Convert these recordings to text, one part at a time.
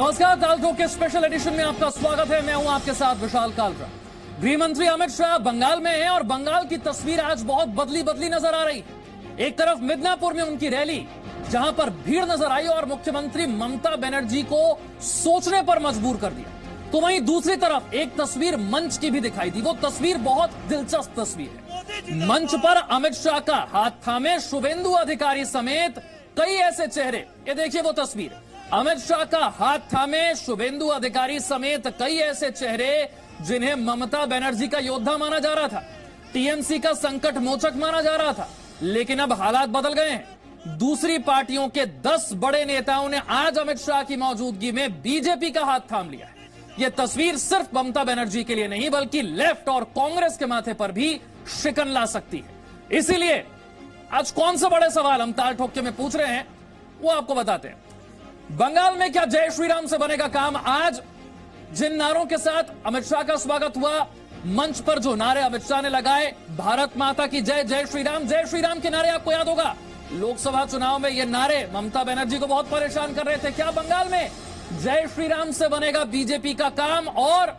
नमस्कार, तालठोक के special edition में आपका स्वागत है। मैं हूं आपके साथ विशाल कालरा। गृह मंत्री अमित शाह बंगाल में हैं और बंगाल की तस्वीर आज बहुत बदली बदली नजर आ रही है। एक तरफ मिदनापुर में उनकी रैली, जहां पर भीड़ नजर आई और मुख्यमंत्री ममता बनर्जी को सोचने पर मजबूर कर दिया, तो वहीं दूसरी तरफ एक तस्वीर मंच की भी दिखाई दी। वो तस्वीर बहुत दिलचस्प तस्वीर है। मंच पर अमित शाह का हाथ थामे शुभेंदु अधिकारी समेत कई ऐसे चेहरे, ये देखिए वो तस्वीर, अमित शाह का हाथ थामे शुभेंदु अधिकारी समेत कई ऐसे चेहरे जिन्हें ममता बनर्जी का योद्धा माना जा रहा था, टीएमसी का संकट मोचक माना जा रहा था। लेकिन अब हालात बदल गए हैं। दूसरी पार्टियों के 10 बड़े नेताओं ने आज अमित शाह की मौजूदगी में बीजेपी का हाथ थाम लिया है। यह तस्वीर सिर्फ ममता बनर्जी के लिए नहीं, बल्कि लेफ्ट और कांग्रेस के माथे पर भी शिकन ला सकती है। इसीलिए आज कौन से बड़े सवाल हम ताल ठोक के में पूछ रहे हैं, वो आपको बताते हैं। बंगाल में क्या जय श्री राम से बनेगा काम? आज जिन नारों के साथ अमित शाह का स्वागत हुआ, मंच पर जो नारे अमित शाह ने लगाए, भारत माता की जय, जय श्री राम के नारे आपको याद होगा। लोकसभा चुनाव में ये नारे ममता बनर्जी को बहुत परेशान कर रहे थे। क्या बंगाल में जय श्री राम से बनेगा बीजेपी का काम? और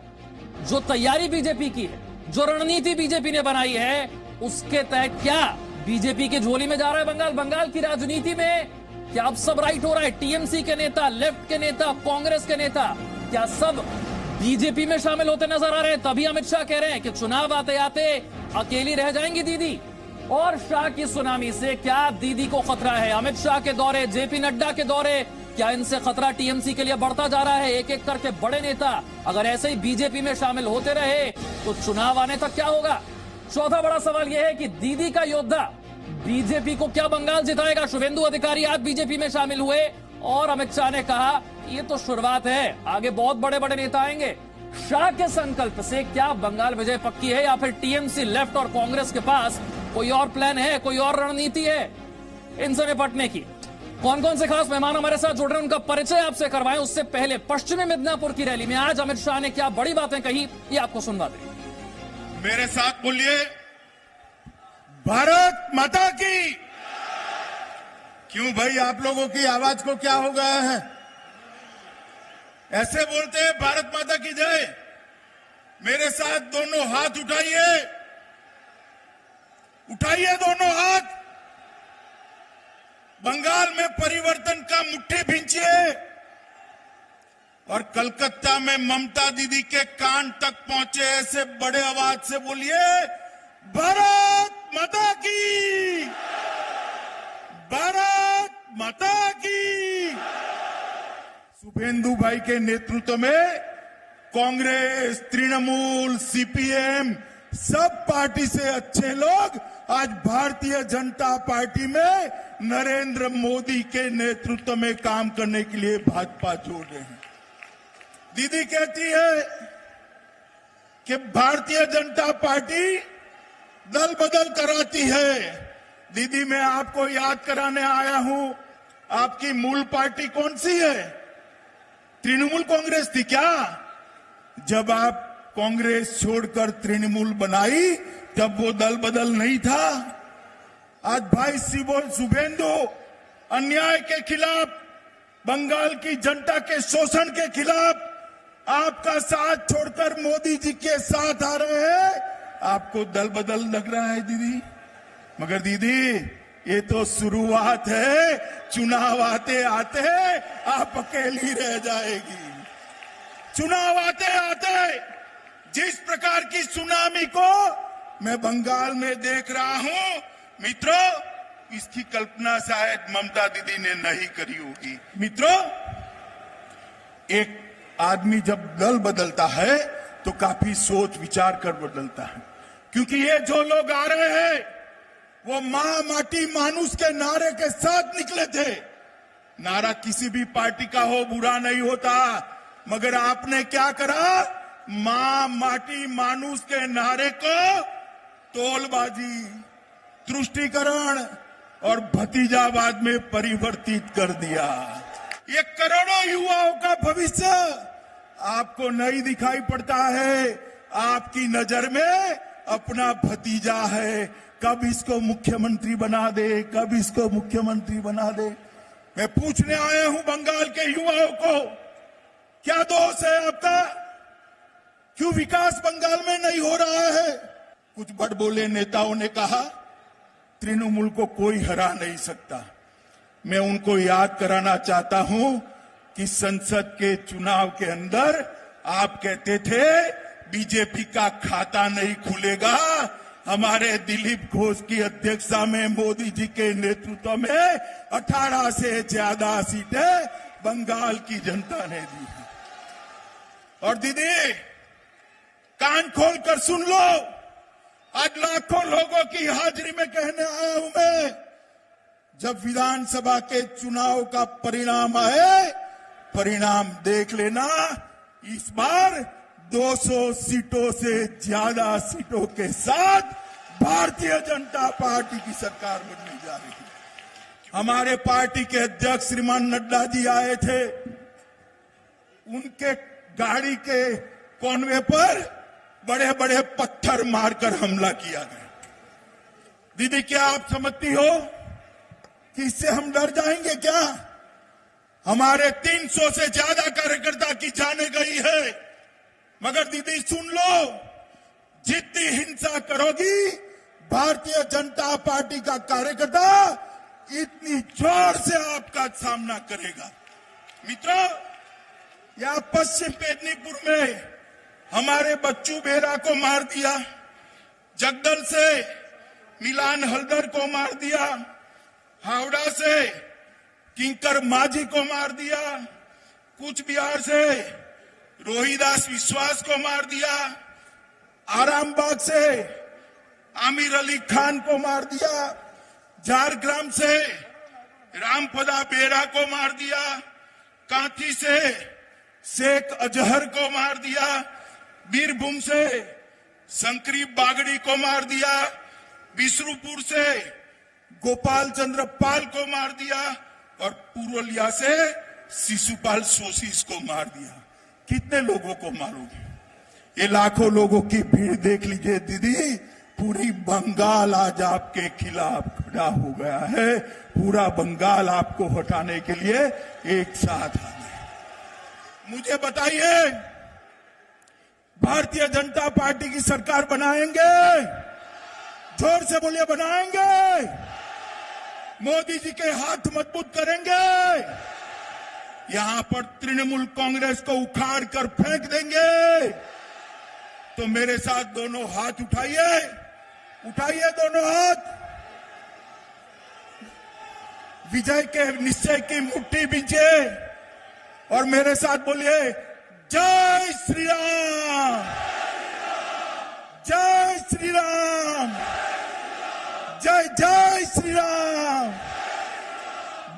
जो तैयारी बीजेपी की है, जो रणनीति बीजेपी ने बनाई है, उसके तहत क्या बीजेपी की झोली में जा रहा है बंगाल? बंगाल की राजनीति में क्या अब सब राइट हो रहा है? टीएमसी के नेता, लेफ्ट के नेता, कांग्रेस के नेता, क्या सब बीजेपी में शामिल होते नजर आ रहे हैं? तभी अमित शाह कह रहे हैं कि चुनाव आते आते अकेली रह जाएंगी दीदी। और शाह की सुनामी से क्या दीदी को खतरा है? अमित शाह के दौरे, जेपी नड्डा के दौरे, क्या इनसे खतरा टीएमसी के लिए बढ़ता जा रहा है? एक एक करके बड़े नेता अगर ऐसे ही बीजेपी में शामिल होते रहे तो चुनाव आने तक क्या होगा? चौथा बड़ा सवाल यह है कि दीदी का योद्धा बीजेपी को क्या बंगाल जिताएगा? शुभेंदु अधिकारी आज बीजेपी में शामिल हुए और अमित शाह ने कहा ये तो शुरुआत है, आगे बहुत बड़े बड़े नेता आएंगे। शाह के संकल्प से क्या बंगाल विजय पक्की है, या फिर टीएमसी, लेफ्ट और कांग्रेस के पास कोई और प्लान है, कोई और रणनीति है इनसे निपटने की? कौन कौन से खास मेहमान हमारे साथ जुड़ रहे हैं, उनका परिचय आपसे करवाएं। उससे पहले पश्चिमी मिदनापुर की रैली में आज अमित शाह ने क्या बड़ी बातें कही, ये आपको सुनवा दें। मेरे साथ बोलिए, भारत माता की। क्यों भाई, आप लोगों की आवाज को क्या हो गया है? ऐसे बोलते हैं भारत माता की जय। मेरे साथ दोनों हाथ उठाइए, उठाइए दोनों हाथ। बंगाल में परिवर्तन का मुट्ठी भींचिए और कलकत्ता में ममता दीदी के कान तक पहुंचे ऐसे बड़े आवाज से बोलिए, भारत माता की, भारत माता की। शुभेंदु भाई के नेतृत्व में कांग्रेस, तृणमूल, सीपीएम, सब पार्टी से अच्छे लोग आज भारतीय जनता पार्टी में नरेंद्र मोदी के नेतृत्व में काम करने के लिए भाजपा जोड़ रहे हैं। दीदी कहती है कि भारतीय जनता पार्टी दल बदल कराती है। दीदी, मैं आपको याद कराने आया हूं, आपकी मूल पार्टी कौन सी है? तृणमूल कांग्रेस थी क्या? जब आप कांग्रेस छोड़कर तृणमूल बनाई तब वो दल बदल नहीं था। आज भाई शुभेंदु अन्याय के खिलाफ, बंगाल की जनता के शोषण के खिलाफ आपका साथ छोड़कर मोदी जी के साथ आ रहे हैं। आपको दल बदल लग रहा है दीदी, मगर दीदी ये तो शुरुआत है। चुनाव आते आते आप अकेली रह जाएगी। चुनाव आते आते जिस प्रकार की सुनामी को मैं बंगाल में देख रहा हूं, मित्रों, इसकी कल्पना शायद ममता दीदी ने नहीं करी होगी। मित्रों, एक आदमी जब दल बदलता है तो काफी सोच विचार कर बदलता है, क्योंकि ये जो लोग आ रहे हैं वो मां माटी मानुष के नारे के साथ निकले थे। नारा किसी भी पार्टी का हो बुरा नहीं होता, मगर आपने क्या करा? मां माटी मानुष के नारे को तोलबाजी, तुष्टीकरण और भतीजावाद में परिवर्तित कर दिया। ये करोड़ों युवाओं का भविष्य आपको नहीं दिखाई पड़ता है। आपकी नजर में अपना भतीजा है, कब इसको मुख्यमंत्री बना दे, कब इसको मुख्यमंत्री बना दे। मैं पूछने आया हूं बंगाल के युवाओं को, क्या दोष है आपका? क्यों विकास बंगाल में नहीं हो रहा है? कुछ बड़बोले नेताओं ने कहा तृणमूल को कोई हरा नहीं सकता। मैं उनको याद कराना चाहता हूं कि संसद के चुनाव के अंदर आप कहते थे बीजेपी का खाता नहीं खुलेगा। हमारे दिलीप घोष की अध्यक्षता में मोदी जी के नेतृत्व में 18 से ज्यादा सीटें बंगाल की जनता ने दी है। और दीदी कान खोल कर सुन लो, आज लाखों लोगों की हाजिरी में कहने आया हूं मैं, जब विधानसभा के चुनाव का परिणाम आए, परिणाम देख लेना, इस बार 200 सीटों से ज्यादा सीटों के साथ भारतीय जनता पार्टी की सरकार बनने जा रही है। हमारे पार्टी के अध्यक्ष श्रीमान नड्डा जी आए थे, उनके गाड़ी के कॉनवे पर बड़े बड़े पत्थर मारकर हमला किया गया। दीदी क्या आप समझती हो कि इससे हम डर जाएंगे क्या? हमारे 300 से ज्यादा कार्यकर्ता की जाने गई है, मगर दीदी सुन लो, जितनी हिंसा करोगी भारतीय जनता पार्टी का कार्यकर्ता इतनी जोर से आपका सामना करेगा। मित्रों, यहां पश्चिम मेदिनीपुर में हमारे बच्चू बेरा को मार दिया, जगदल से मिलान हल्दर को मार दिया, हावड़ा से किंकर माझी को मार दिया, कूच बिहार से रोहिदास विश्वास को मार दिया, आरामबाग से आमिर अली खान को मार दिया, झारग्राम से रामपदा बेरा को मार दिया, कांची से शेख अजहर को मार दिया, बीरभूम से संकरी बागड़ी को मार दिया, बिसरुपुर से गोपाल चंद्र पाल को मार दिया और पुरुलिया से शिशुपाल सोशीस को मार दिया। कितने लोगों को मारोगे? ये लाखों लोगों की भीड़ देख लीजिए दीदी, पूरी बंगाल आज आपके खिलाफ खड़ा हो गया है। पूरा बंगाल आपको हटाने के लिए एक साथ आ गया। मुझे बताइए, भारतीय जनता पार्टी की सरकार बनाएंगे? जोर से बोलिए, बनाएंगे? मोदी जी के हाथ मजबूत करेंगे? यहां पर तृणमूल कांग्रेस को उखाड़ कर फेंक देंगे? तो मेरे साथ दोनों हाथ उठाइए, उठाइए दोनों हाथ, विजय के निश्चय की मुट्ठी बींचे और मेरे साथ बोलिए, जय श्री राम, जय श्री राम, जय जय श्री राम,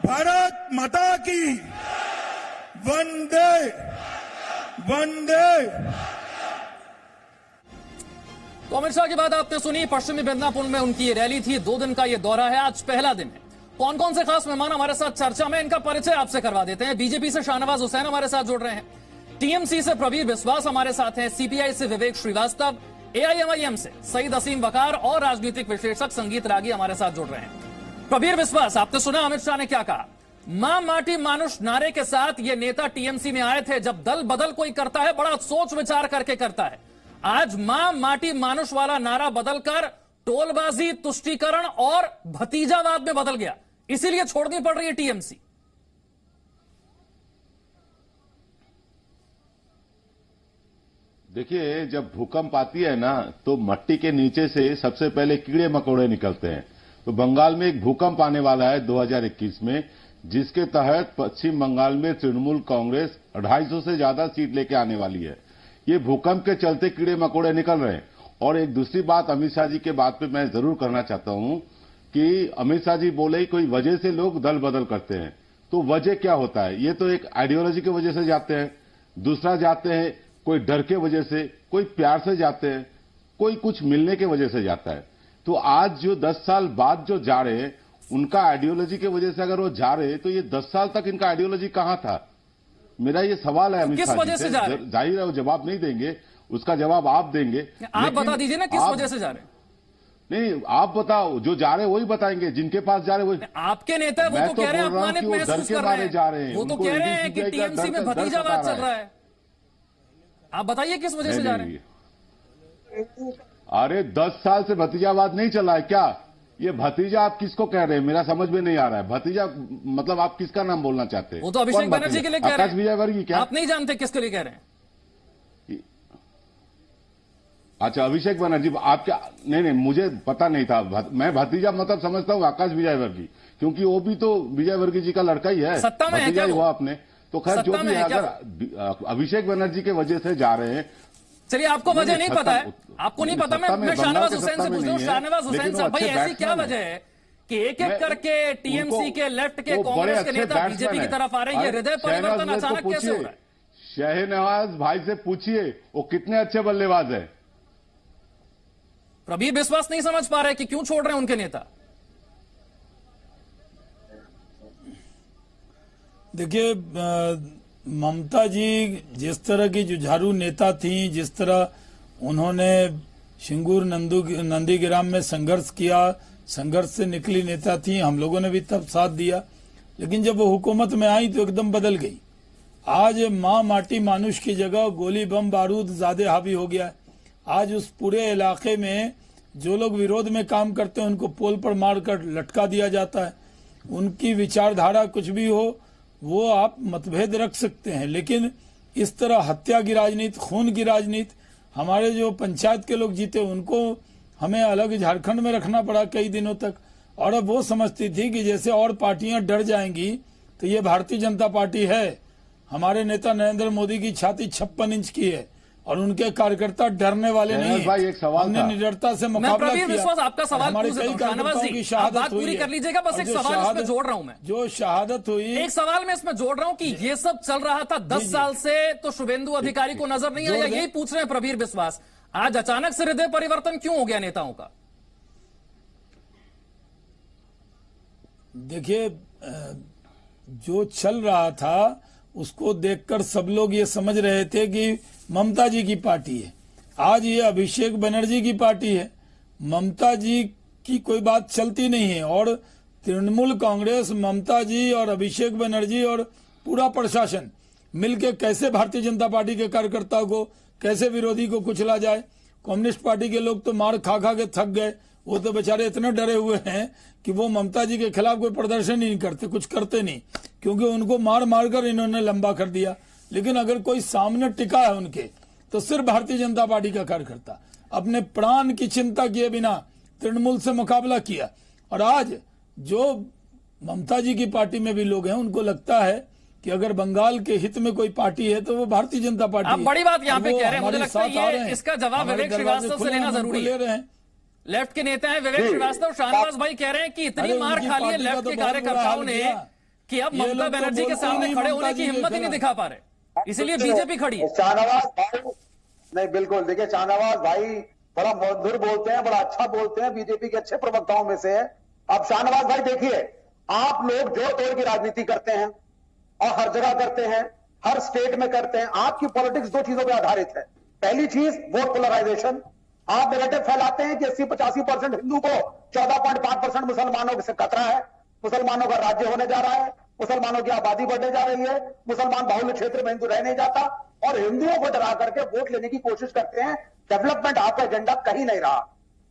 भारत माता की, वंदे वंदे। तो अमित शाह की बात आपने सुनी, पश्चिमी मिदनापुर में उनकी ये रैली थी। 2 दिन का ये दौरा है, आज पहला दिन है। कौन कौन से खास मेहमान हमारे साथ चर्चा में, इनका परिचय आपसे करवा देते हैं। बीजेपी से शाहनवाज हुसैन हमारे साथ जुड़ रहे हैं, टीएमसी से प्रवीर विश्वास हमारे साथ हैं, सीपीआई से विवेक श्रीवास्तव, एआईएमआईएम से सईद असीम वकार और राजनीतिक विश्लेषक संगीत रागी हमारे साथ जुड़ रहे हैं। प्रवीर विश्वास, आपने सुना अमित शाह ने क्या कहा? मां माटी मानुष नारे के साथ ये नेता टीएमसी में आए थे। जब दल बदल कोई करता है, बड़ा सोच विचार करके करता है। आज मां माटी मानुष वाला नारा बदलकर टोलबाजी, तुष्टीकरण और भतीजावाद में बदल गया, इसीलिए छोड़नी पड़ रही है टीएमसी। देखिए, जब भूकंप आती है ना, तो मट्टी के नीचे से सबसे पहले कीड़े मकोड़े निकलते हैं। तो बंगाल में एक भूकंप आने वाला है 2021 में, जिसके तहत पश्चिम बंगाल में तृणमूल कांग्रेस 250 से ज्यादा सीट लेके आने वाली है। ये भूकंप के चलते कीड़े मकोड़े निकल रहे हैं। और एक दूसरी बात अमित शाह जी के बात पे मैं जरूर करना चाहता हूं कि अमित शाह जी बोले कोई वजह से लोग दल बदल करते हैं। तो वजह क्या होता है? ये तो एक आइडियोलॉजी की वजह से जाते हैं, दूसरा जाते हैं कोई डर के वजह से, कोई प्यार से जाते हैं, कोई कुछ मिलने के वजह से जाता है। तो आज जो 10 साल बाद जो जा रहे हैं, उनका आइडियोलॉजी की वजह से अगर वो जा रहे हैं, तो ये 10 साल तक इनका आइडियोलॉजी कहां था? मेरा ये सवाल है अमित शाह जी से। जाहिर है वो जवाब नहीं देंगे, उसका जवाब आप देंगे। आप बता दीजिए ना किस वजह से जा रहे हैं। नहीं, आप बताओ, जो जा रहे वही बताएंगे, जिनके पास जा रहे वही। आपके नेता वो तो कह रहे हैं अपमानित महसूस कर रहे हैं, वो तो कह रहे हैं कि टीएमसी में भतीजावाद चल रहा है। आप बताइए किस वजह से जा रहे हैं? अरे 10 साल से भतीजावाद नहीं चला है क्या? ये भतीजा आप किसको कह रहे हैं? मेरा समझ में नहीं आ रहा है। भतीजा मतलब आप किसका नाम बोलना चाहते हैं? वो तो अभिषेक बनर्जी के लिए कह रहे हैं। आकाश विजयवर्गीय क्या? आप नहीं जानते किसके लिए कह रहे हैं? अच्छा, अभिषेक बनर्जी। आप क्या? नहीं, मुझे पता नहीं था। मैं भतीजा मतलब समझता हूँ आकाश विजयवर्गीय, क्योंकि वो भी तो विजयवर्गीय जी का लड़का ही है। सत्ता में भतीजा है हुआ आपने तो। खैर जो भी है, अगर अभिषेक बनर्जी के वजह से जा रहे हैं। चलिए, आपको वजह नहीं पता है, आपको नहीं पता। मैं शाहनवाज हुसैन से पूछ रहा हूँ। शाहनवाज हुसैन साहब, भाई ऐसी क्या वजह है कि एक एक करके टीएमसी के, लेफ्ट के, कांग्रेस के नेता बीजेपी की तरफ आ रहे हैं? ये हृदय परिवर्तन अचानक कैसे हो रहा है? शहनवाज भाई से पूछिए, वो कितने अच्छे बल्लेबाज है। प्रबीर बिस्वास नहीं समझ पा रहे कि क्यों छोड़ रहे हैं उनके नेता। देखिए, ममता जी जिस तरह की जुझारू नेता थी, जिस तरह उन्होंने सिंगूर नंदीग्राम में संघर्ष किया, संघर्ष से निकली नेता थी, हम लोगों ने भी तब साथ दिया। लेकिन जब वो हुकूमत में आई तो एकदम बदल गई। आज माँ माटी मानुष की जगह गोली बम बारूद ज्यादा हावी हो गया है। आज उस पूरे इलाके में जो लोग विरोध में काम करते हैं उनको पोल पर मारकर लटका दिया जाता है। उनकी विचारधारा कुछ भी हो, वो आप मतभेद रख सकते हैं, लेकिन इस तरह हत्या की राजनीति, खून की राजनीति, हमारे जो पंचायत के लोग जीते उनको हमें अलग झारखंड में रखना पड़ा कई दिनों तक। और अब वो समझती थी कि जैसे और पार्टियां डर जाएंगी तो ये भारतीय जनता पार्टी है। हमारे नेता नरेंद्र मोदी की छाती 56 इंच की है और उनके कार्यकर्ता डरने वाले नहीं है। भाई एक सवाल हमने निडरता से मुकाबला किया। विश्वास, आपका सवाल हमारे कई कार्यकर्ताओं की शहादत बात पूरी कर लीजिएगा, बस एक सवाल इसमें जोड़ रहा हूं मैं। जो शहादत हुई, एक सवाल मैं इसमें जोड़ रहा हूं कि ये सब चल रहा था 10 साल से, तो शुभेंदु अधिकारी को नजर नहीं आया, यही पूछ रहे हैं प्रबीर बिस्वास। आज अचानक से हृदय परिवर्तन क्यों हो गया नेताओं का? देखिए, जो चल रहा था उसको देखकर सब लोग ये समझ रहे थे कि ममता जी की पार्टी है। आज ये अभिषेक बनर्जी की पार्टी है। ममता जी की कोई बात चलती नहीं है। और तृणमूल कांग्रेस, ममता जी और अभिषेक बनर्जी और पूरा प्रशासन मिलकर कैसे भारतीय जनता पार्टी के कार्यकर्ताओं को, कैसे विरोधी को कुचला जाए। कम्युनिस्ट पार्टी के लोग तो मार खा खा के थक गए। वो तो बेचारे इतने डरे हुए हैं कि वो ममता जी के खिलाफ कोई प्रदर्शन ही नहीं करते, कुछ करते नहीं, क्योंकि उनको मार मार कर इन्होंने लंबा कर दिया। लेकिन अगर कोई सामने टिका है उनके, तो सिर्फ भारतीय जनता पार्टी का कार्यकर्ता अपने प्राण की चिंता किए बिना तृणमूल से मुकाबला किया। और आज जो ममता जी की पार्टी में भी लोग हैं, उनको लगता है कि अगर बंगाल के हित में कोई पार्टी है तो वो भारतीय जनता पार्टी है। आप बड़ी बात यहाँ पे कह रहे हैं, मुझे लगता है इसका जवाब विवेक श्रीवास्तव से लेना जरूरी है। लेफ्ट के नेता हैं विवेक श्रीवास्तव, शाहनवाज भाई कह रहे हैं कि इतनी मार खा ली है लेफ्ट के कार्यकर्ताओं ने कि अब ममता बनर्जी के सामने खड़े होने की हिम्मत ही नहीं दिखा पा रहे, इसीलिए बीजेपी खड़ी है। शाहनवाज भाई नहीं, बिल्कुल देखिए, शाहनवाज भाई बड़ा मधुर बोलते हैं, बड़ा अच्छा बोलते हैं, बीजेपी के अच्छे प्रवक्ताओं में से है। अब शाहनवाज भाई देखिए, आप लोग जोड़ तोड़ की राजनीति करते हैं और हर जगह करते हैं, हर स्टेट में करते हैं। आपकी पॉलिटिक्स दो चीजों पर आधारित है। पहली चीज वोट पोलराइजेशन। आप नैरेटिव फैलाते हैं कि 80-85% हिंदू को 14.5% मुसलमानों से खतरा है, मुसलमानों का राज्य होने जा रहा है, मुसलमानों की आबादी बढ़ने जा रही है, मुसलमान बाहुल्य क्षेत्र में हिंदू रह नहीं जाता, और हिंदुओं को डरा करके वोट लेने की कोशिश करते हैं। डेवलपमेंट आपका एजेंडा कहीं नहीं रहा।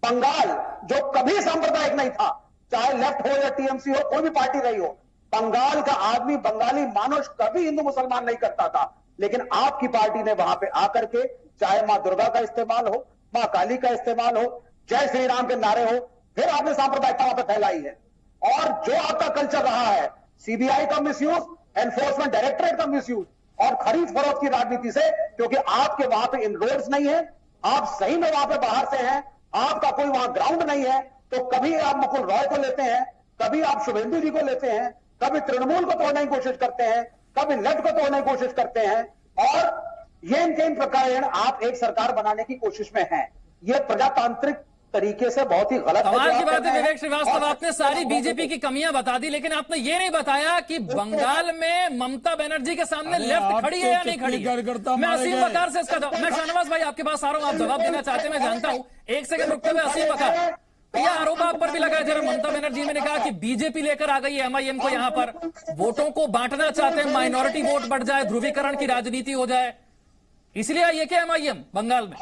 बंगाल जो कभी सांप्रदायिक नहीं था, चाहे लेफ्ट हो या टीएमसी हो, कोई भी पार्टी रही हो, बंगाल का आदमी, बंगाली मानुष कभी हिंदू मुसलमान नहीं करता था। लेकिन आपकी पार्टी ने वहां पे आकर के, चाहे मां दुर्गा का इस्तेमाल हो, मां काली का इस्तेमाल हो, जय श्री राम के नारे हो, फिर आपने सांप्रदायिकता वहां पर फैलाई है। और जो आपका कल्चर रहा है, सीबीआई का मिसयूज, एनफोर्समेंट डायरेक्टरेट का मिसयूज और खरीद फरोख्त की राजनीति से, क्योंकि आपके वहां पे इनरोड्स नहीं है, आप सही में वहां पे बाहर से हैं, आपका कोई वहां ग्राउंड नहीं है, तो कभी आप मुकुल रॉय को लेते हैं, कभी आप शुभेंदु जी को लेते हैं, कभी तृणमूल को तोड़ने की कोशिश करते हैं, कभी लेफ्ट को तोड़ने की कोशिश करते हैं, और ये इनके इन प्रकार आप एक सरकार बनाने की कोशिश में हैं। ये प्रजातांत्रिक तरीके से बहुत ही गलत कमाल की बात है विवेक श्रीवास्तव, आपने सारी बीजेपी की कमियां बता दी, लेकिन आपने ये नहीं बताया कि बंगाल में ममता बनर्जी के सामने लेफ्ट खड़ी है या नहीं खड़ी है। मैं असीम बकार से इसका जवाब, मैं शाहनवाज भाई आपके पास आ रहा हूं, आप जवाब देना चाहते हैं, मैं जानता हूं। एक सेकंड रुकते हुए, असीम बकार, यह आरोप आप पर भी लगा है। जरा ममता बनर्जी ने कहा कि बीजेपी लेकर आ गई है एमआईएम को, यहां पर वोटों को बांटना चाहते हैं, माइनॉरिटी वोट बढ़ जाए, ध्रुवीकरण की राजनीति हो जाए, इसलिए आई है क्या एमआईएम बंगाल में?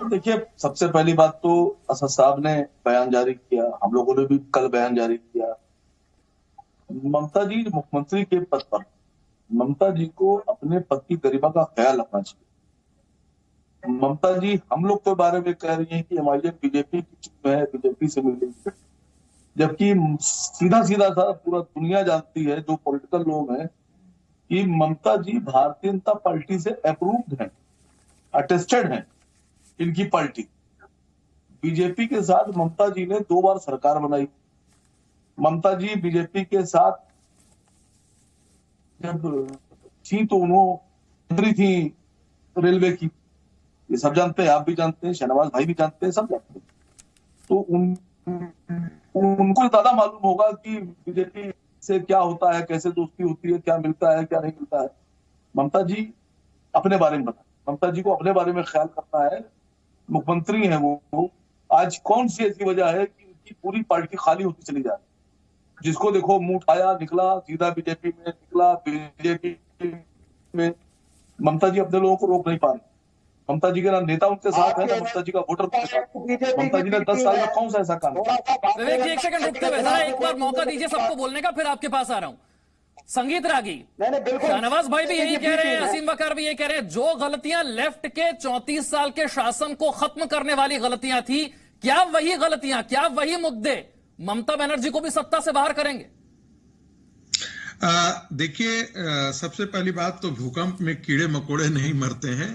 देखिए, सबसे पहली बात तो असद साहब ने बयान जारी किया, हम लोगों ने भी कल बयान जारी किया। ममता जी मुख्यमंत्री के पद पर, ममता जी को अपने पद की गरिमा का ख्याल रखना चाहिए। ममता जी हम लोग के बारे में कह रही हैं कि हमारी बीजेपी की चुप है, बीजेपी से मिलेंगे, जबकि सीधा सीधा सा पूरा दुनिया जानती है, जो पॉलिटिकल लोग हैं, कि ममता जी भारतीय जनता पार्टी से अप्रूव्ड हैं, अटेस्टेड हैं इनकी पार्टी। बीजेपी के साथ ममता जी ने 2 बार सरकार बनाई। ममता जी बीजेपी के साथ जब थी तो उन्होंने मंत्री थी रेलवे की, ये सब जानते हैं, आप भी जानते हैं, शहनवाज भाई भी जानते हैं, सब जानते हैं। तो उनको ज्यादा मालूम होगा कि बीजेपी से क्या होता है, कैसे दोस्ती होती है, क्या मिलता है, क्या नहीं मिलता है। ममता जी अपने बारे में बताए, ममता जी को अपने बारे में ख्याल करना है। मुख्यमंत्री है वो, आज कौन सी ऐसी वजह है कि उनकी पूरी पार्टी खाली होती चली जा रही है? जिसको देखो मुंह उठाया निकला, सीधा बीजेपी में निकला, बीजेपी में। ममता जी अपने लोगों को रोक नहीं पा रही। ममता जी के ना नेता उनके साथ है, ना ममता जी का वोटर उनके साथ। ममता जी ने 10 साल में कौन सा ऐसा काम किया? विवेक जी एक सेकंड रुकते हुए जरा एक बार मौका दीजिए सबको बोलने का, फिर आपके पास आ रहा हूं। संगीत रागी, शाहनवाज भाई भी यही कह रहे हैं, असीम वकार भी यही कह रहे हैं, जो गलतियां लेफ्ट के 34 साल के शासन को खत्म करने वाली गलतियां थी, क्या वही गलतियां, क्या वही मुद्दे ममता बनर्जी को भी सत्ता से बाहर करेंगे? देखिए, सबसे पहली बात तो भूकंप में कीड़े मकोड़े नहीं मरते हैं।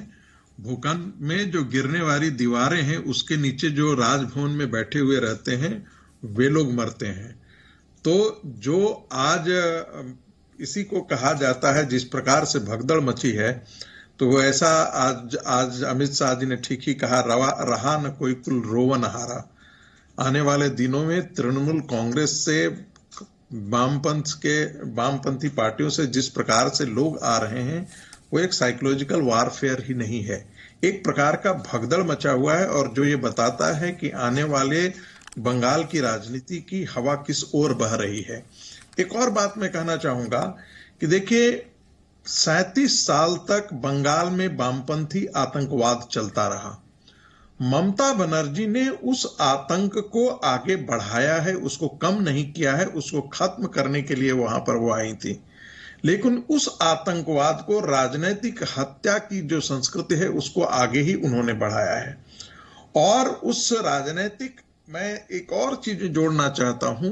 भूकंप में जो गिरने वाली दीवारें हैं उसके नीचे जो राजभवन में बैठे हुए रहते हैं वे लोग मरते हैं। तो जो आज इसी को कहा जाता है, जिस प्रकार से भगदड़ मची है, तो वो ऐसा आज अमित शाह जी ने ठीक ही कहा, रहा न कोई कुल रोवन हारा। आने वाले दिनों में तृणमूल कांग्रेस से वामपंथी पार्टियों से जिस प्रकार से लोग आ रहे हैं वो एक साइकोलॉजिकल वारफेयर ही नहीं है, एक प्रकार का भगदड़ मचा हुआ है, और जो ये बताता है कि आने वाले बंगाल की राजनीति की हवा किस ओर बह रही है। एक और बात मैं कहना चाहूंगा कि देखिए, 37 साल तक बंगाल में वामपंथी आतंकवाद चलता रहा। ममता बनर्जी ने उस आतंक को आगे बढ़ाया है, उसको कम नहीं किया है, उसको खत्म करने के लिए वहां पर वो आई थी। लेकिन उस आतंकवाद को, राजनीतिक हत्या की जो संस्कृति है, उसको आगे ही उन्होंने बढ़ाया है। और उस राजनीतिक, मैं एक और चीज जोड़ना चाहता हूं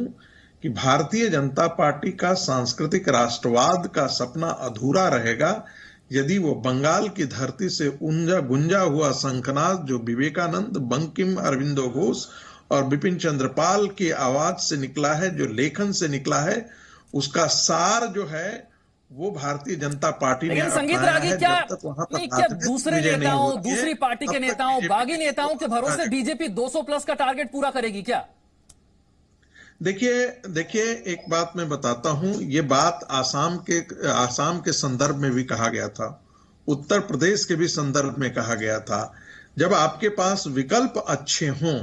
कि भारतीय जनता पार्टी का सांस्कृतिक राष्ट्रवाद का सपना अधूरा रहेगा यदि वो बंगाल की धरती से गुंजा हुआ शंखनाद जो विवेकानंद, बंकिम अरविंदो घोष और बिपिन चंद्र पाल की आवाज से निकला है, जो लेखन से निकला है, उसका सार जो है वो भारतीय जनता पार्टी ने संगीत रागी क्या दूसरे नेताओं, दूसरी पार्टी के नेताओं, बागी नेताओं के भरोसे बीजेपी 200 प्लस का टारगेट पूरा करेगी क्या? देखिए एक बात मैं बताता हूं, ये बात आसाम के संदर्भ में भी कहा गया था, उत्तर प्रदेश के भी संदर्भ में कहा गया था। जब आपके पास विकल्प अच्छे हों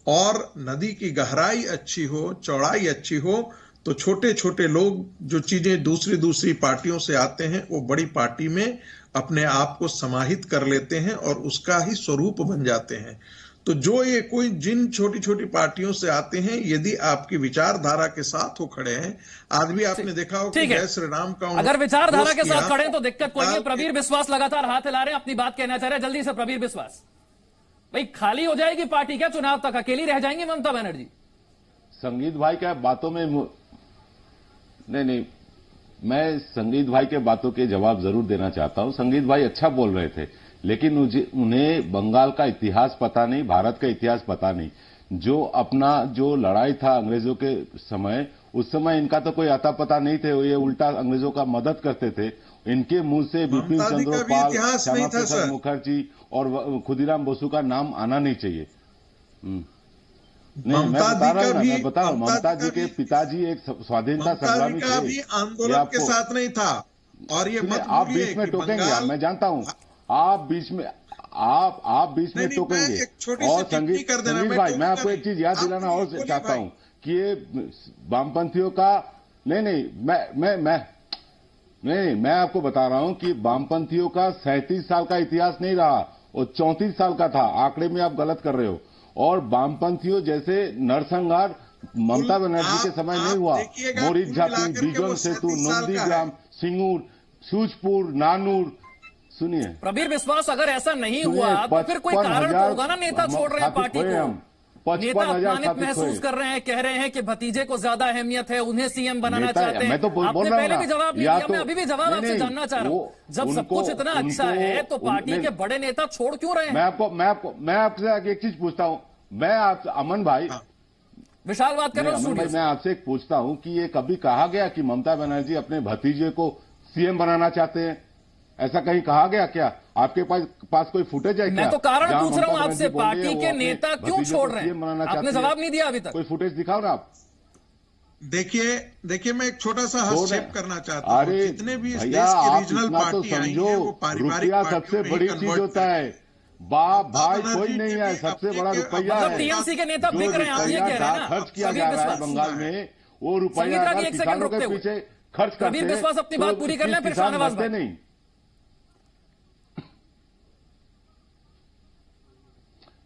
और नदी की गहराई अच्छी हो, चौड़ाई अच्छी हो, तो छोटे छोटे लोग जो चीजें दूसरी पार्टियों से आते हैं वो बड़ी पार्टी में अपने आप को समाहित कर लेते हैं और उसका ही स्वरूप बन जाते हैं। तो जो ये कोई जिन छोटी छोटी पार्टियों से आते हैं, यदि आपकी विचारधारा के साथ वो खड़े हैं, आज भी आपने देखा हो कि जय श्री राम का अगर विचारधारा के साथ खड़े हैं तो दिक्कत कोई नहीं। प्रवीर विश्वास लगातार हाथ हिला रहे हैं, अपनी बात कहना चाह रहे हैं, जल्दी से प्रवीर विश्वास। भाई खाली हो जाएगी पार्टी क्या चुनाव तक? अकेली रह जाएंगी ममता बनर्जी? संगीत भाई के बातों में नहीं, मैं संगीत भाई के बातों के जवाब जरूर देना चाहता हूं। संगीत भाई अच्छा बोल रहे थे, लेकिन उन्हें बंगाल का इतिहास पता नहीं, भारत का इतिहास पता नहीं। जो लड़ाई था अंग्रेजों के समय, उस समय इनका तो कोई आता पता नहीं थे, ये उल्टा अंग्रेजों का मदद करते थे। इनके मुंह से बिपिन चंद्र पाल, श्यामा प्रसाद मुखर्जी और खुदीराम बोसु का नाम आना नहीं चाहिए। नहीं, मैं बता रहा हूं, ममता जी के पिताजी एक स्वाधीनता संग्रामी थे, आंदोलन के साथ नहीं था। और ये आप बीच में टोकेंगे, मैं जानता हूं, आप बीच में आप बीच में नहीं, मैं टोकेंगे। एक छोटी सी और टिप्पणी कर देना, संगीत मैं भाई, मैं टोकूंगा आपको एक नहीं। चीज याद आप दिलाना और बोलिए चाहता भाई। हूं कि ये वामपंथियों का मैं आपको बता रहा हूं कि वामपंथियों का 37 साल का इतिहास नहीं रहा, वो 34 साल का था। आंकड़े में आप गलत कर रहे हो। और वामपंथियों जैसे नरसंहार ममता बनर्जी के समय नहीं हुआ। देखिएगा, मोरिच कुल झातू, मिलाकर के बिजोन वो सेतु, 37 साल का नंदीग्राम, सिंगूर, सूजपुर, नानूर, सुनिए प्रबीर विश्वास, अगर ऐसा नहीं सुनिए, हुआ तो फिर कोई कारण तो 55,000 होगा ना नेता छोड़ रहे हैं पार्टी खोए को। हम। नेता 55,000 अपमानित महसूस कर रहे हैं, कह रहे हैं कि भतीजे को ज्यादा अहमियत है, उन्हें सीएम बनाना नेता- चाहते हैं। मैं तो बोल आपने रहा हूं पहले ना, भी जवाब नहीं या दिया, तो- मैं अभी भी जवाब नहीं, आपसे नहीं, जानना चाह रहा हूं। जब सब कुछ इतना अच्छा है तो पार्टी के बड़े नेता छोड़ क्यों रहे हैं? मैं आपसे एक चीज पूछता हूं। मैं आप अमन भाई, विशाल बात कर रहा हूं अमन भाई, स्टूडियो से। मैं आपसे एक पूछता हूं कि ये कभी कहा गया कि ममता बनर्जी अपने भतीजे को सीएम बनाना चाहते हैं? ऐसा कहीं कहा गया क्या? आपके पास कोई फुटेज है क्या? मैं तो कारण जहां पूछ रहा हूं ममता आपसे, बनर्जी बोल रही है पार्टी वो के अपने नेता क्यों भतीजे छोड़ को रहे सीएम हैं? बनाना आपने चाहती जवाब है। नहीं दिया अभी तक। कोई फुटेज दिखाओ ना आप। देखिए मैं एक छोटा सा हस्तक्षेप करना चाहता हूं। अरे जितने भी इस भैया, देश की आप रीजनल इतना तो पार्टी आई समझो, हैं वो पारिवारिक रुपया पार्टियों सबसे में ही बड़ी चीज कन्वर्ट होता कर है। बाप भाई बनर्जी कोई नहीं ने है, भी सबसे अपने बड़ा के- रुपया मतलब है। टीएमसी के नेता जो बिक रहे हैं, आप ये रुपया कह रहे हैं ना? खर्च किया प्रबीर जा रहा है विश्वास, बंगाल में, वो रुपया संगीत रागी, अगर एक सेकंड किसानों के रुकते हुए। पीछे खर्च करते प्रबीर विश्वास अपनी बात पूरी कर लें, फिर किसान शाहनवाज मरते भाई। नहीं।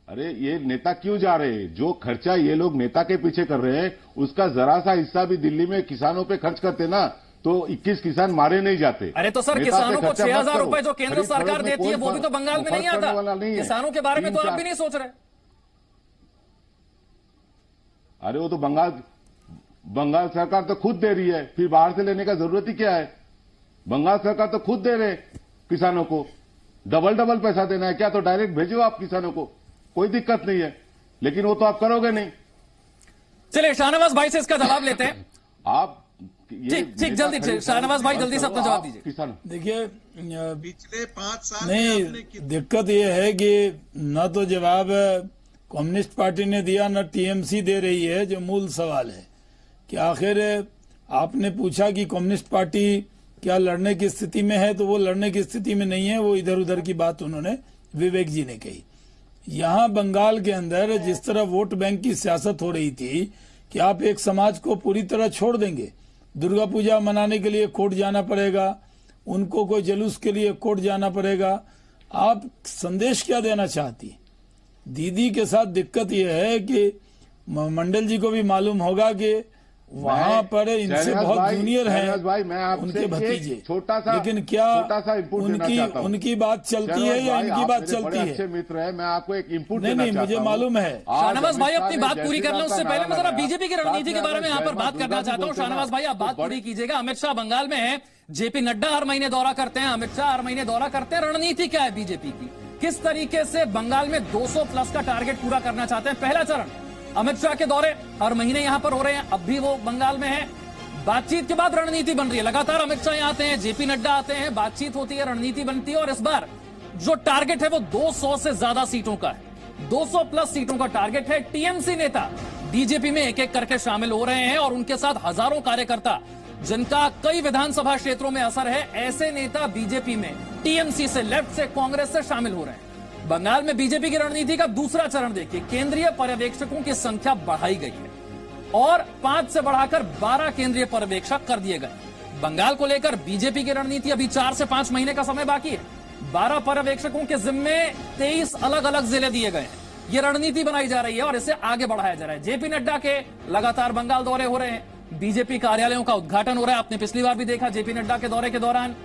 अरे ये नेता क्यों जा रहे हैं? जो खर्चा ये लोग नेता के पीछे कर रहे हैं उसका जरा सा हिस्सा भी दिल्ली में किसानों पे खर्च करते ना तो 21 किसान मारे नहीं जाते। अरे तो सर, नेता पे किसानों को खर्चा मत 6,000 करो। रुपए जो केंद्र खरीद सरकार फरोख्त में देती है कोई वो भी तो बंगाल में फर्क नहीं पड़ने आता। वाला नहीं है। किसानों के बारे में तो आप 3-4 भी नहीं सोच रहे। अरे वो तो बंगाल सरकार तो खुद दे रही है, फिर बाहर से लेने का जरूरत ही क्या है? बंगाल सरकार तो खुद दे रहे किसानों को। डबल पैसा देना है क्या? तो डायरेक्ट भेजो आप किसानों को, कोई दिक्कत नहीं है। लेकिन वो तो आप करोगे नहीं। चलिए शाहनवाज भाई से इसका जवाब लेते हैं। आप ठीक, जल्दी शाहनवाज भाई जल्दी से अपना जवाब दीजिए। किसान देखिए, पिछले 5 साल में आपने नहीं, दिक्कत ये है कि न तो जवाब कम्युनिस्ट पार्टी ने दिया, न टीएमसी दे रही है। जो मूल सवाल है कि आखिर आपने पूछा कि कम्युनिस्ट पार्टी क्या लड़ने की स्थिति में है, तो वो लड़ने की स्थिति में नहीं है। वो इधर उधर की बात उन्होंने, विवेक जी ने कही। यहाँ बंगाल के अंदर जिस तरह वोट बैंक की सियासत हो रही थी कि आप एक समाज को पूरी तरह छोड़ देंगे, दुर्गा पूजा मनाने के लिए कोर्ट जाना पड़ेगा, उनको कोई जुलूस के लिए कोर्ट जाना पड़ेगा। आप संदेश क्या देना चाहती? दीदी के साथ दिक्कत यह है कि मंडल जी को भी मालूम होगा कि वहां पर इनसे बहुत जूनियर हैं भाई, मैं आपसे उनके भतीजे, छोटा सा लेकिन क्या इनपुट देना चाहता हूं। उनकी बात चलती है या इनकी बात चलती है? अच्छे मित्र है, मैं आपको एक इनपुट नहीं, देना नहीं, चाहता मुझे हूं। मालूम है। शाहनवाज भाई अपनी बात जय पूरी श्री कर लें, राम उससे का पहले मैं नारा जरा लगाया। बीजेपी की रणनीति के बारे में यहाँ पर साथ में बात करना अगर चाहता हूँ। बोलते शाहनवाज भाई, आप तो बात बड़े- पूरी कीजिएगा। अमित शाह बंगाल में है, जेपी नड्डा हर महीने दौरा करते हैं, अमित शाह हर महीने दौरा करते हैं। रणनीति क्या है बीजेपी की? किस तरीके से बंगाल में 200 प्लस का टारगेट पूरा करना चाहते हैं? पहला चरण, अमित शाह के दौरे हर महीने यहां पर हो रहे हैं, अब भी वो बंगाल में है। बातचीत के बाद रणनीति बन रही है, लगातार अमित शाह यहां आते हैं, जेपी नड्डा आते हैं, बातचीत होती है, रणनीति बनती है। और इस बार जो टारगेट है वो 200 से ज्यादा सीटों का है, 200 प्लस सीटों का टारगेट है। टीएमसी नेता बीजेपी में एक एक करके शामिल हो रहे हैं और उनके साथ हजारों कार्यकर्ता जिनका कई विधानसभा क्षेत्रों में असर है, ऐसे नेता बीजेपी में टीएमसी से, लेफ्ट से, कांग्रेस से शामिल हो रहे हैं। बंगाल में बीजेपी की रणनीति का दूसरा चरण देखिए, केंद्रीय पर्यवेक्षकों की संख्या बढ़ाई गई है और 5 से बढ़ाकर 12 केंद्रीय पर्यवेक्षक कर दिए गए। बंगाल को लेकर बीजेपी की रणनीति अभी 4 से 5 महीने का समय बाकी है। 12 पर्यवेक्षकों के जिम्मे 23 अलग अलग जिले दिए गए हैं। ये रणनीति बनाई जा रही है और इसे आगे बढ़ाया जा रहा है। जेपी नड्डा के लगातार बंगाल दौरे हो रहे हैं, बीजेपी कार्यालयों का उद्घाटन हो रहा है, आपने पिछली बार भी देखा जेपी नड्डा के दौरे के दौरान,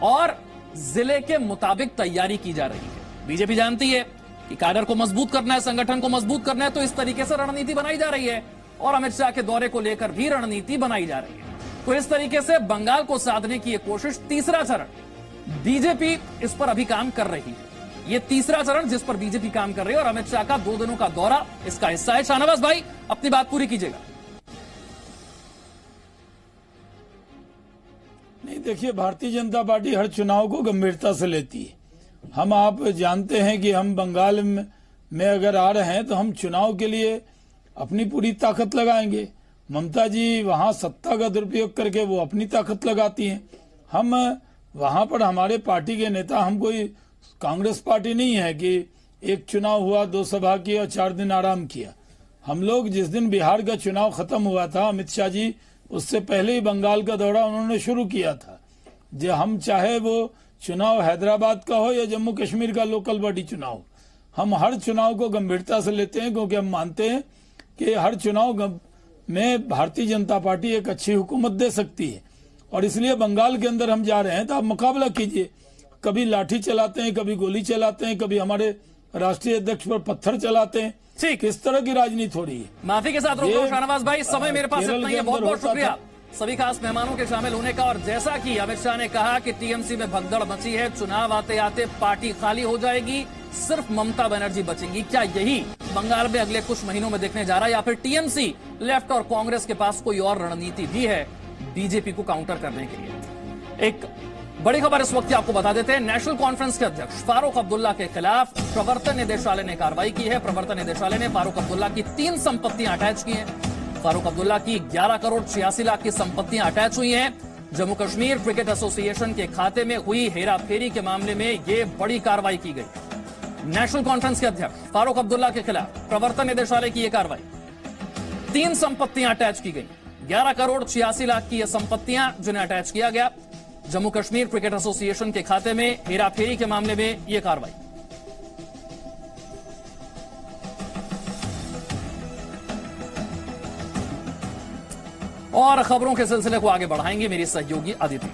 और जिले के मुताबिक तैयारी की जा रही है। बीजेपी जानती है कि काडर को मजबूत करना है, संगठन को मजबूत करना है, तो इस तरीके से रणनीति बनाई जा रही है और अमित शाह के दौरे को लेकर भी रणनीति बनाई जा रही है। तो इस तरीके से बंगाल को साधने की यह कोशिश, तीसरा चरण, बीजेपी इस पर अभी काम कर रही है। ये तीसरा चरण जिस पर बीजेपी काम कर रही है और अमित शाह का 2 दिनों का दौरा इसका हिस्सा है। शाहनवाज भाई अपनी बात पूरी कीजिएगा। नहीं, देखिए, भारतीय जनता पार्टी हर चुनाव को गंभीरता से लेती है। हम, आप जानते हैं कि हम बंगाल में अगर आ रहे हैं तो हम चुनाव के लिए अपनी पूरी ताकत लगाएंगे। ममता जी वहां सत्ता का दुरुपयोग करके वो अपनी ताकत लगाती हैं। हम वहां पर, हमारे पार्टी के नेता हम कोई कांग्रेस पार्टी नहीं है कि एक चुनाव हुआ, 2 सभा की और 4 दिन आराम किया। हम लोग जिस दिन बिहार का चुनाव खत्म हुआ था, अमित शाह जी उससे पहले ही बंगाल का दौरा उन्होंने शुरू किया था। जो हम चाहे वो चुनाव हैदराबाद का हो या जम्मू कश्मीर का लोकल बॉडी चुनाव, हम हर चुनाव को गंभीरता से लेते हैं, क्योंकि हम मानते हैं कि हर चुनाव में भारतीय जनता पार्टी एक अच्छी हुकूमत दे सकती है। और इसलिए बंगाल के अंदर हम जा रहे हैं तो आप मुकाबला कीजिए। कभी लाठी चलाते हैं, कभी गोली चलाते हैं, कभी हमारे राष्ट्रीय अध्यक्ष पर पत्थर चलाते हैं। ठीक, किस तरह की राजनीति हो रही है? माफी के साथ रोक रहा हूं शाहनवाज भाई, समय मेरे पास इतना ही है। बहुत बहुत शुक्रिया सभी खास मेहमानों के शामिल होने का। और जैसा कि अमित शाह ने कहा कि टीएमसी में भगदड़ मची है, चुनाव आते आते पार्टी खाली हो जाएगी, सिर्फ ममता बनर्जी बचेंगी। क्या यही बंगाल में अगले कुछ महीनों में देखने जा रहा है, या फिर टीएमसी, लेफ्ट और कांग्रेस के पास कोई और रणनीति भी है बीजेपी को काउंटर करने के लिए? एक बड़ी खबर इस वक्त आपको बता देते हैं। नेशनल कॉन्फ्रेंस के अध्यक्ष फारूक अब्दुल्ला के खिलाफ प्रवर्तन निदेशालय ने कार्रवाई की है। प्रवर्तन निदेशालय ने फारूक अब्दुल्ला की 3 संपत्तियां अटैच की हैं। फारूक अब्दुल्ला की 11 करोड़ 86 लाख की संपत्तियां अटैच हुई हैं। जम्मू कश्मीर क्रिकेट एसोसिएशन के खाते में हुई हेराफेरी के मामले में यह बड़ी कार्रवाई की गई। नेशनल कॉन्फ्रेंस के अध्यक्ष फारूक अब्दुल्ला के खिलाफ प्रवर्तन निदेशालय की यह कार्रवाई, 3 संपत्तियां अटैच की गई। 11 करोड़ 86 लाख की यह संपत्तियां जिन्हें अटैच किया गया। जम्मू कश्मीर क्रिकेट एसोसिएशन के खाते में हेराफेरी के मामले में यह कार्रवाई। और खबरों के सिलसिले को आगे बढ़ाएंगे मेरी सहयोगी अदिति।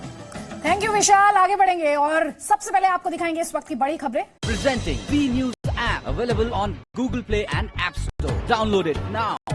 थैंक यू विशाल। आगे बढ़ेंगे और सबसे पहले आपको दिखाएंगे इस वक्त की बड़ी खबरें। Presenting B News app available on Google Play and App Store. Download it now.